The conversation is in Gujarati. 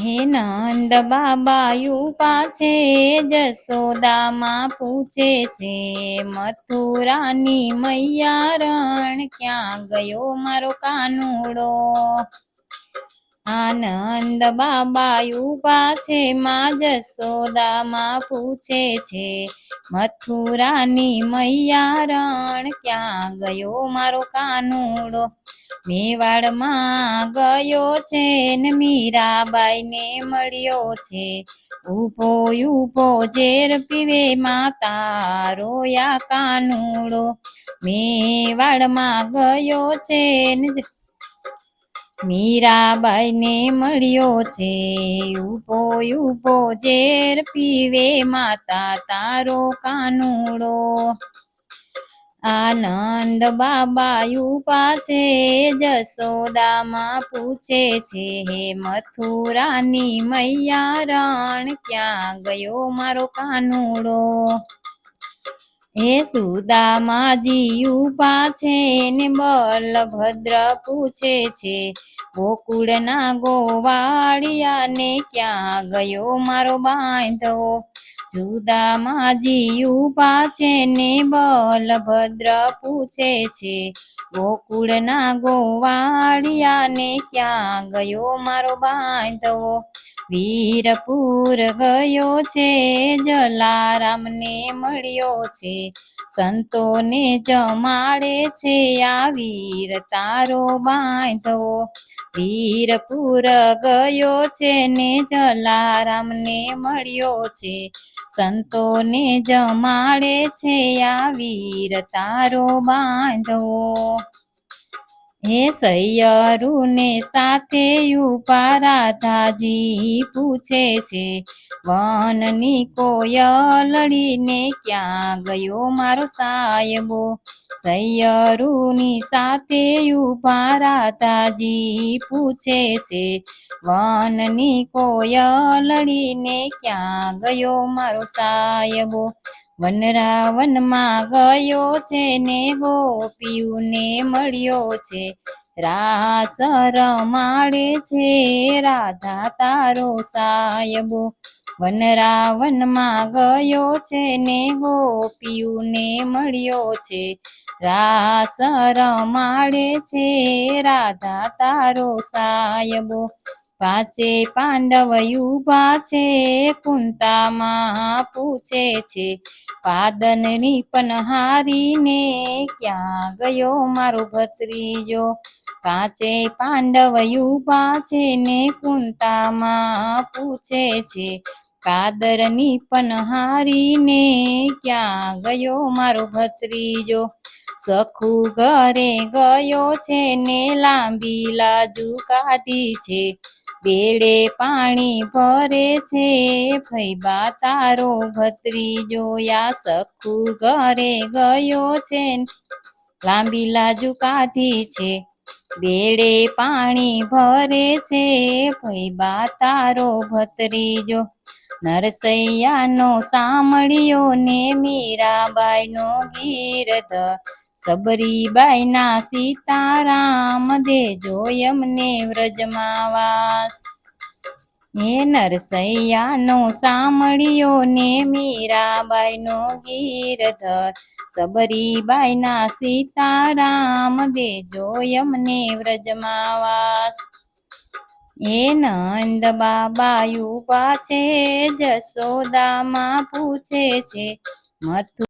હે નંદ બાબા યુપા છે, જશોદામાં પૂછે છે, મથુરાની મૈયા રણ ક્યાં ગયો મારો કાનુડો? આનંદ બાબા યુપા છે, માં જશોદામાં પૂછે છે, મથુરાની મૈયા રણ ક્યાં ગયો મારો કાનુડો? મેવાડમાં ગયો છે ને મીરાબાઈ ને મળ્યો છે, ઊભો ઊભો ઝેર પીવે માતા રોયા કાનુડો. મેવાડમાં ગયો છે ને મીરાબાઈ ને મળ્યો છે, ઊભો ઊભો ઝેર પીવે માતા તારો કાનુડો. આનંદ બાબા યુપા છે, જશોદામાં પૂછે છે, હે મથુરાની મૈયા રણ ક્યાં ગયો મારો કાનુડો? હે સુદામાજી યુપા છે ને બલભદ્ર પૂછે છે, ગોકુળના ગોવાળિયાને ક્યાં ગયો મારો બાંધવો? સુદામાજી યુપા છે ને બલભદ્ર પૂછે છે, ગોકુળના ગોવાળિયાને ક્યાં ગયો મારો બાંધવો? વીરપુર ગયો છે, જલારામને મળ્યો છે, સંતોને જમાડે છે, આ વીર તારો બાંધવો. વીરપુર ગયો છે ને જલારામને મળ્યો છે, સંતોને જમાડે છે, આ વીર તારો બાંધવો. હે સૈયરુને સાથે યુપા રાધાજી પૂછે છે, વનની કોયલડીને ક્યાં ગયો મારો સાયબો? સૈયરુની સાથે યુપા રાધાજી પૂછે છે, વનની કોયલડીને ક્યાં ગયો મારો સાયબો? વનરાવનમાં ગયો છે ને ગોપીઓને મળ્યો છે, રાસ રમાડે છે, રાધા તારો સાયબો. વનરાવનમાં ગયો છે ને ગોપીઓને મળ્યો છે, રાસ રમાડે છે, રાધા તારો સાયબો. પાંચે પાંડવ યુપા છે, કુંતામાં પૂછે છે, પાદનની પનહારીને ક્યાં ગયો મારો ભત્રીજો? પાંચે પાંડવ યુપા છે ને કુંતામાં પૂછે છે, કાદરની પનહારીને ક્યાં ગયો મારો ભત્રીજો? સખુ ઘરે ગયો છે ને લાંબી લાજુ કાઢી છે, બેડે પાણી ભરે છે, ફૈબા તારો ભત્રીજો. યા સખુ ઘરે ગયો છે, લાંબી લાજુ કાઢી છે, બેડે પાણી ભરે છે, ફૈબા તારો ભત્રીજો. નરસૈયાનો સાંભળ્યો ને મીરાબાઈનો ગીરધ, સબરીબાઈના સીતારામ દેજો એમને વ્રજમાં વાસ. હે નરસૈયાનો સાંભળ્યો ને મીરાબાઈનો ગીરધર, સબરીબાઈના સીતારામ દેજો એમને વ્રજમાં વાસ. હે નંદ બાબા યુપા છે, જશોદામાં પૂછે છે, મથુ